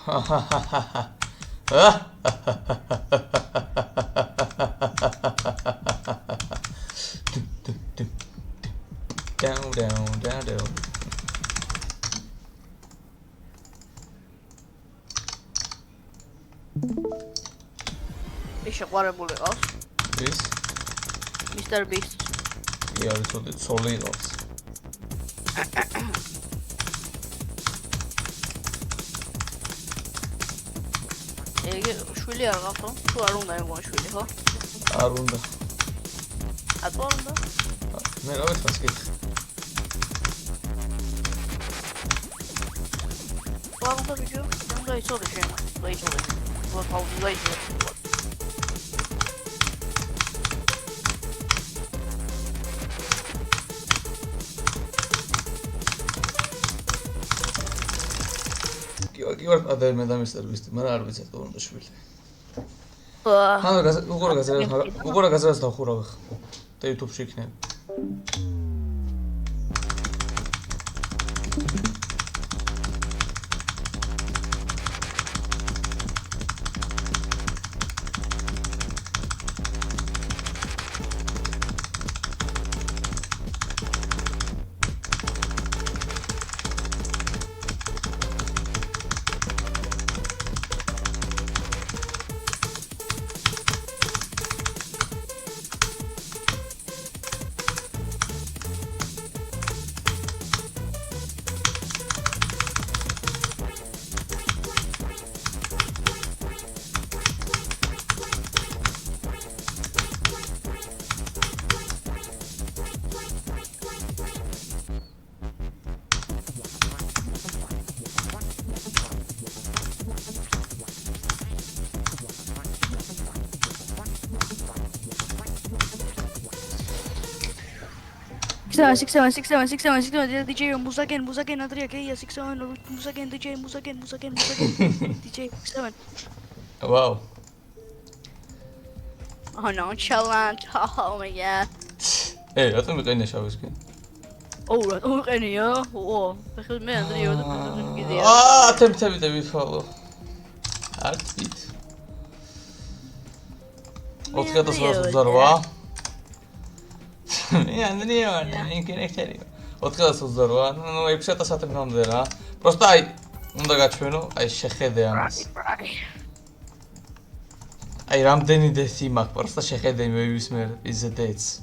Down. ის შეყვარებული ყავს. This? Mr. Beast. Yeah, it's all solid off. იგი შვილი არ გაყო? თუ არ უნდა იყო შვილი, ხო? არ უნდა. ატო არ უნდა? მე რა ვიცი გიქ. Ладно, видео. Უნდა იცოდე შენ. დაიცოდე. what how do I do it? კი ვარ ადერმე და მისტერ ბისტი, მაგრამ არ ვიცი თუ უნდა შვილი. უყურე გაზრას დახურავ და YouTube-ში იქნება. Six seven DJ Musagen Adria Kaya 67 Musagen DJ Musagen DJ 7. Wow. Oh nonchalant. Oh my god. Hey, რატომ იყენე შავისკი? ყენია. ახლა მე ანდრიო და კიდია. თემთები ვიფალო. არტით. 4928. მე ანდრიო ვარ, ინკერექტერი. 4928. ნუ 6000-მდე რა. Просто აი უნდა გაჩვენო, აი შეხედე ამას. აი რამდენი დეთი მაქვს, просто შეხედე მე ვის მე is a dates.